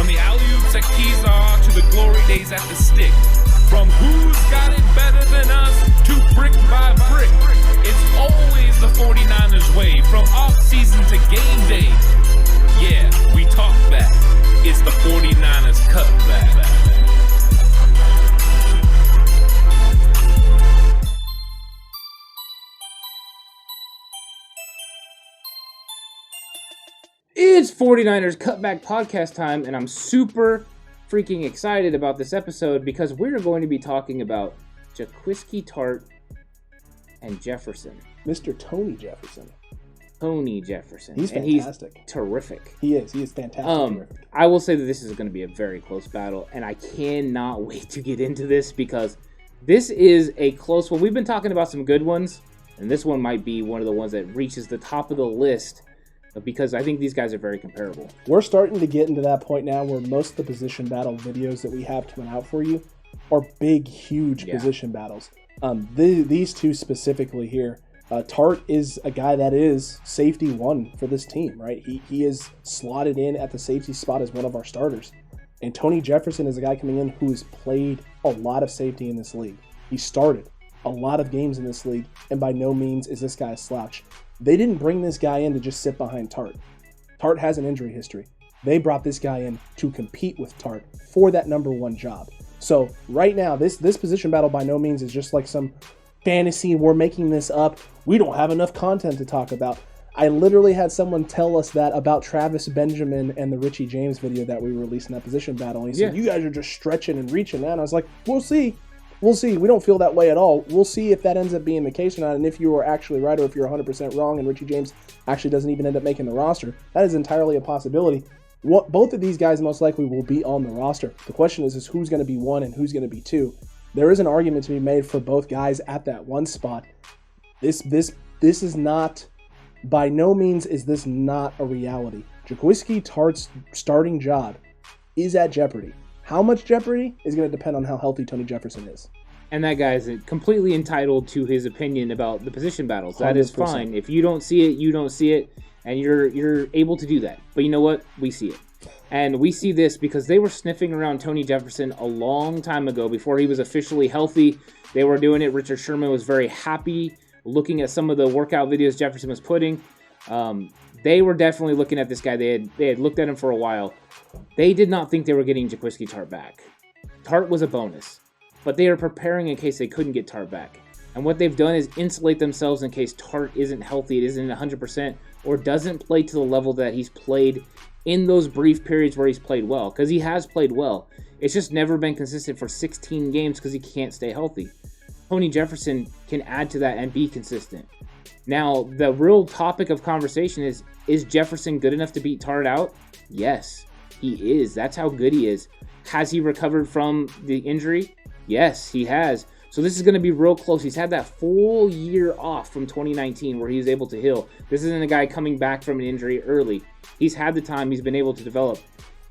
From the alley-oops at Kezar to the glory days at the stick. From who's got it better than us to brick by brick. It's always the 49ers way, from off-season to game day. Yeah, we talk back. It's the 49ers Cutback. It's 49ers Cutback Podcast time, and I'm super freaking excited about this episode because we're going to be talking about Jaquiski Tartt and Jefferson. Mr. Tony Jefferson. Tony Jefferson. He's and fantastic. He's terrific. He is fantastic. Terrific. I will say that this is going to be a very close battle, and I cannot wait to get into this because this is a close one. We've been talking about some good ones, and this one might be one of the ones that reaches the top of the list because I think these guys are very comparable. We're starting to get into that point now where most of the position battle videos that we have coming out for you are big, huge position battles. These two specifically here, Tartt is a guy that is safety one for this team, right? He is slotted in at the safety spot as one of our starters. And Tony Jefferson is a guy coming in who has played a lot of safety in this league. He started a lot of games in this league, and by no means is this guy a slouch. They didn't bring this guy in to just sit behind Tartt. Tartt has an injury history. They brought this guy in to compete with Tartt for that number one job. So right now, this position battle by no means is just like some fantasy, we're making this up, we don't have enough content to talk about. I literally had someone tell us that about Travis Benjamin and the Richie James video that we released in that position battle. And he said, you guys are just stretching and reaching that. And I was like, we'll see. We'll see. We don't feel that way at all. We'll see if that ends up being the case or not, and if you are actually right or if you're 100% wrong and Richie James actually doesn't even end up making the roster. That is entirely a possibility. Both of these guys most likely will be on the roster. The question is who's going to be one and who's going to be two. There is an argument to be made for both guys at that one spot. This is not, by no means is this not a reality. Jaquiski Tartt's starting job is at jeopardy. How much jeopardy is going to depend on how healthy Tony Jefferson is. And that guy is completely entitled to his opinion about the position battles. That 100%. is fine. If you don't see it, you don't see it, and you're able to do that. But you know what? We see it. And we see this because they were sniffing around Tony Jefferson a long time ago before he was officially healthy. They were doing it. Richard Sherman was very happy looking at some of the workout videos Jefferson was putting. They were definitely looking at this guy. They had looked at him for a while. They did not think they were getting Jaquiski Tartt back. Tartt was a bonus, but they are preparing in case they couldn't get Tartt back. And what they've done is insulate themselves in case Tartt isn't healthy, it isn't 100%, or doesn't play to the level that he's played in those brief periods where he's played well, because he has played well. It's just never been consistent for 16 games because he can't stay healthy. Tony Jefferson can add to that and be consistent. Now, the real topic of conversation is Jefferson good enough to beat Tartt out? Yes, he is. That's how good he is. Has he recovered from the injury? Yes, he has. So this is going to be real close. He's had that full year off from 2019 where he was able to heal. This isn't a guy coming back from an injury early. He's had the time. He's been able to develop.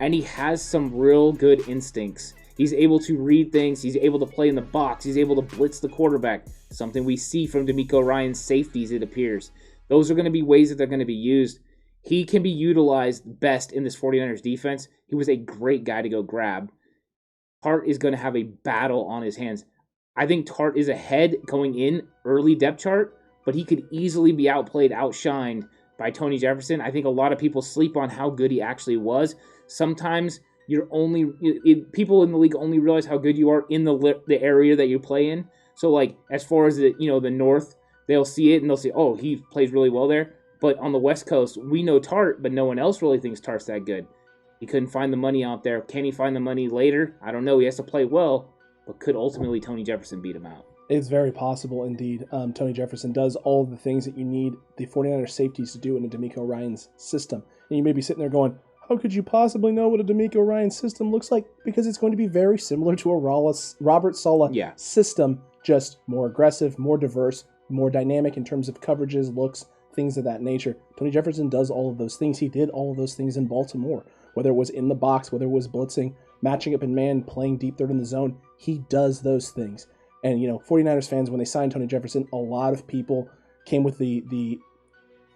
And he has some real good instincts. He's able to read things. He's able to play in the box. He's able to blitz the quarterback. Something we see from DeMeco Ryans' safeties, it appears. Those are going to be ways that they're going to be used. He can be utilized best in this 49ers defense. He was a great guy to go grab. Tartt is going to have a battle on his hands. I think Tartt is ahead going in early depth chart, but he could easily be outplayed, outshined by Tony Jefferson. I think a lot of people sleep on how good he actually was. Sometimes people in the league only realize how good you are in the area that you play in. So like as far as the North, they'll see it and they'll say, oh, he plays really well there. But on the West Coast, we know Tartt, but no one else really thinks Tartt's that good. He couldn't find the money out there. Can he find the money later? I don't know. He has to play well, but could ultimately Tony Jefferson beat him out? It's very possible indeed. Tony Jefferson does all of the things that you need the 49ers safeties to do in a DeMeco Ryans system. And you may be sitting there going, how could you possibly know what a DeMeco Ryans system looks like? Because it's going to be very similar to a Robert Saleh system, just more aggressive, more diverse, more dynamic in terms of coverages, looks, things of that nature. Tony Jefferson does all of those things. He did all of those things in Baltimore, whether it was in the box, whether it was blitzing, matching up in man, playing deep third in the zone. He does those things. And, 49ers fans, when they signed Tony Jefferson, a lot of people came with the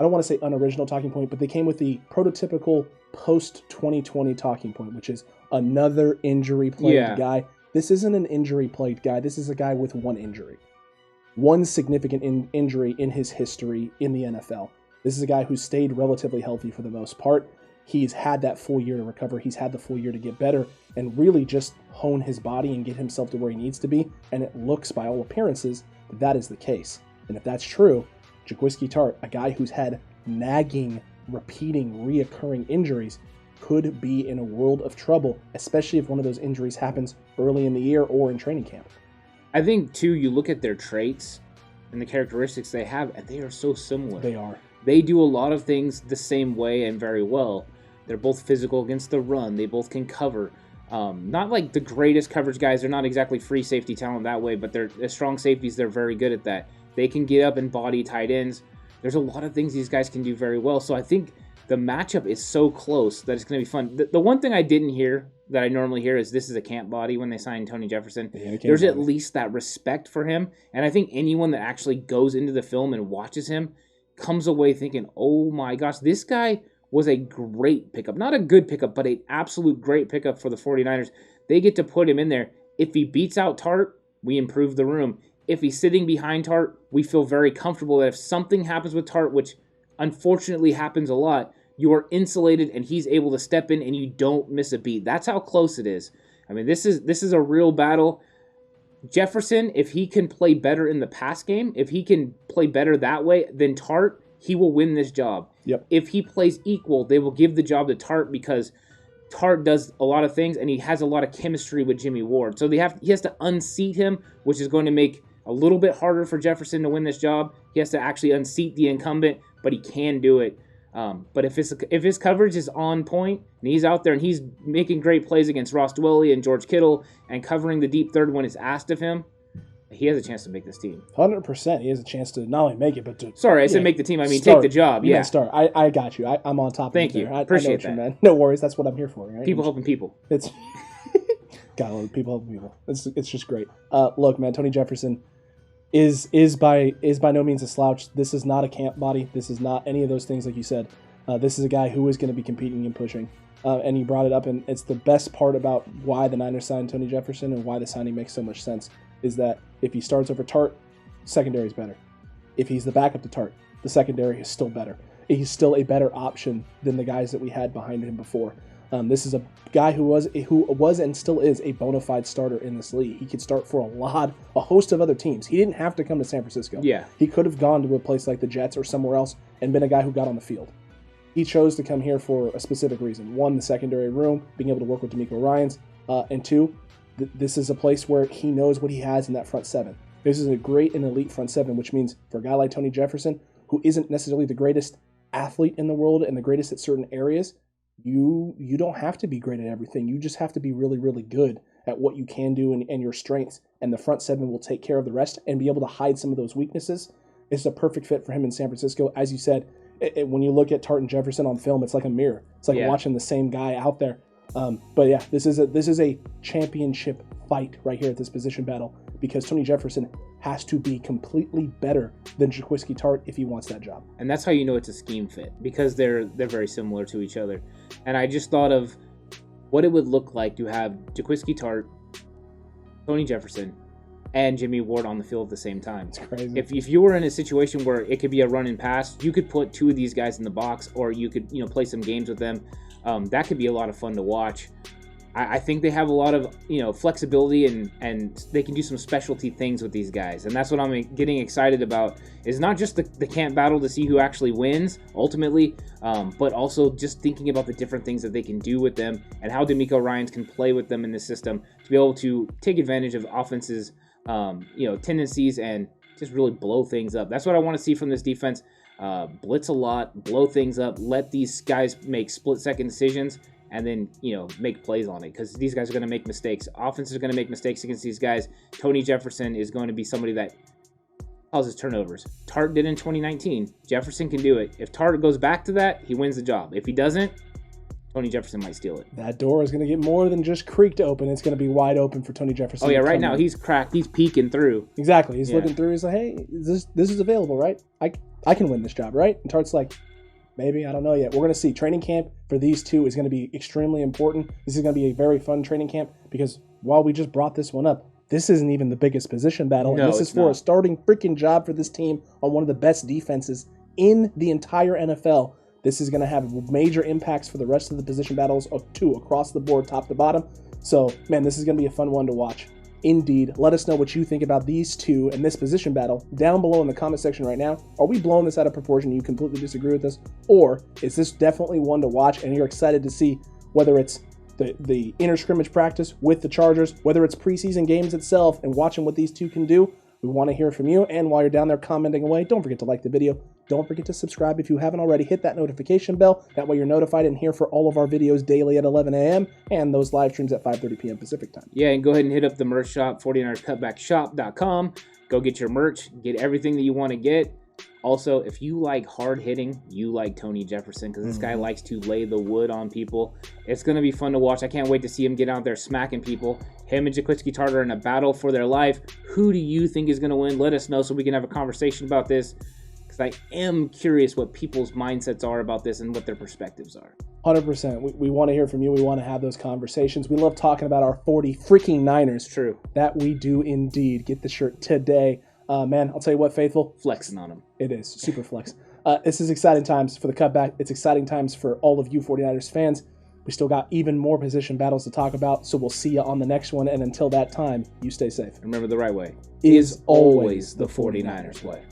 I don't want to say unoriginal talking point, but they came with the prototypical post-2020 talking point, which is another injury-plagued guy. This isn't an injury-plagued guy. This is a guy with one injury. One significant injury in his history in the NFL. This is a guy who stayed relatively healthy for the most part. He's had that full year to recover. He's had the full year to get better and really just hone his body and get himself to where he needs to be. And it looks, by all appearances, that is the case. And if that's true, Jaquiski Tartt, a guy who's had nagging, repeating, reoccurring injuries, could be in a world of trouble, especially if one of those injuries happens early in the year or in training camp. I think, too, you look at their traits and the characteristics they have, and they are so similar. They are. They do a lot of things the same way and very well. They're both physical against the run. They both can cover. Not like the greatest coverage guys. They're not exactly free safety talent that way, but they're strong safeties. They're very good at that. They can get up and body tight ends. There's a lot of things these guys can do very well. So I think the matchup is so close that it's going to be fun. The one thing I didn't hear that I normally hear is this is a camp body when they signed Tony Jefferson. There's at least that respect for him. And I think anyone that actually goes into the film and watches him comes away thinking, oh my gosh, this guy was a great pickup. Not a good pickup, but an absolute great pickup for the 49ers. They get to put him in there. If he beats out Tartt, we improve the room. If he's sitting behind Tartt, we feel very comfortable that if something happens with Tartt, which unfortunately happens a lot, you are insulated and he's able to step in and you don't miss a beat. That's how close it is. I mean, this is a real battle. Jefferson, if he can play better in the pass game, if he can play better that way than Tartt, he will win this job. Yep. If he plays equal, they will give the job to Tartt because Tartt does a lot of things and he has a lot of chemistry with Jimmy Ward. So he has to unseat him, which is going to make a little bit harder for Jefferson to win this job. He has to actually unseat the incumbent, but he can do it. But if his coverage is on point and he's out there and he's making great plays against Ross Dwelley and George Kittle and covering the deep third when it's asked of him, he has a chance to make this team. 100%. He has a chance to not only make it, but to... Sorry, I said make the team. I mean, start. Take the job. You meant start. I got you. I'm on top Thank of it. Thank you. I Appreciate that. Man. No worries. That's what I'm here for. Right? People helping people. It's gotta love people helping people. It's just great. Look, man, Tony Jefferson is by no means a slouch. This is not a camp body. This is not any of those things like you said. This is a guy who is going to be competing and pushing. And you brought it up, and it's the best part about why the Niners signed Tony Jefferson and why the signing makes so much sense, is that if he starts over Tartt, secondary is better. If he's the backup to Tartt, the secondary is still better. He's still a better option than the guys that we had behind him before. This is a guy who was and still is a bona fide starter in this league. He could start for a host of other teams. He didn't have to come to San Francisco. Yeah. He could have gone to a place like the Jets or somewhere else and been a guy who got on the field. He chose to come here for a specific reason. One, the secondary room, being able to work with DeMeco Ryans. And two, this is a place where he knows what he has in that front seven. This is a great and elite front seven, which means for a guy like Tony Jefferson, who isn't necessarily the greatest athlete in the world and the greatest at certain areas, you don't have to be great at everything. You just have to be really, really good at what you can do and your strengths. And the front seven will take care of the rest and be able to hide some of those weaknesses. It's a perfect fit for him in San Francisco. As you said, when you look at Tartt and Jefferson on film, it's like a mirror. It's like watching the same guy out there. But yeah, this is a championship fight right here at this position battle because Tony Jefferson has to be completely better than Jaquiski Tartt if he wants that job. And that's how you know it's a scheme fit, because they're very similar to each other. And I just thought of what it would look like to have Jaquiski Tartt, Tony Jefferson, and Jimmy Ward on the field at the same time. It's crazy. If you were in a situation where it could be a run and pass, you could put two of these guys in the box, or you could play some games with them. That could be a lot of fun to watch. I think they have a lot of flexibility and they can do some specialty things with these guys, and that's what I'm getting excited about. Is not just the camp battle to see who actually wins ultimately, but also just thinking about the different things that they can do with them and how DeMeco Ryans can play with them in the system to be able to take advantage of offenses, tendencies and just really blow things up. That's what I want to see from this defense. Blitz a lot, blow things up, let these guys make split-second decisions, and then, make plays on it, because these guys are going to make mistakes. Offenses are going to make mistakes against these guys. Tony Jefferson is going to be somebody that causes turnovers. Tartt did in 2019. Jefferson can do it. If Tartt goes back to that, he wins the job. If he doesn't, Tony Jefferson might steal it. That door is going to get more than just creaked open. It's going to be wide open for Tony Jefferson. Oh, yeah, right now he's cracked. He's peeking through. Exactly. He's looking through. He's like, hey, this is available, right? I can win this job, right? And Tartt's like, maybe, I don't know yet. We're going to see. Training camp for these two is going to be extremely important. This is going to be a very fun training camp because while we just brought this one up, this isn't even the biggest position battle. No, and this is for a starting freaking job for this team on one of the best defenses in the entire NFL. This is going to have major impacts for the rest of the position battles too, across the board, top to bottom. So, man, this is going to be a fun one to watch. Indeed. Let us know what you think about these two and this position battle down below in the comment section right now. Are we blowing this out of proportion? You completely disagree with us? Or is this definitely one to watch and you're excited to see whether it's the inter scrimmage practice with the Chargers, whether it's preseason games itself and watching what these two can do? We want to hear from you. And while you're down there commenting away, don't forget to like the video. Don't forget to subscribe if you haven't already. Hit that notification bell. That way you're notified and here for all of our videos daily at 11 a.m. and those live streams at 5:30 p.m. Pacific time. Yeah, and go ahead and hit up the merch shop, 49erscutbackshop.com. Go get your merch. Get everything that you want to get. Also, if you like hard hitting, you like Tony Jefferson because this guy likes to lay the wood on people. It's going to be fun to watch. I can't wait to see him get out there smacking people. Him and Jaquiski Tartt are in a battle for their life. Who do you think is going to win? Let us know so we can have a conversation about this because I am curious what people's mindsets are about this and what their perspectives are. 100%. We want to hear from you. We want to have those conversations. We love talking about our 40 freaking Niners. True. That we do indeed. Get the shirt today. Man, I'll tell you what, Faithful. Flexing on them. It is. Super flex. This is exciting times for the Cutback. It's exciting times for all of you 49ers fans. We still got even more position battles to talk about, so we'll see you on the next one. And until that time, you stay safe. Remember, the right way is always the 49ers way.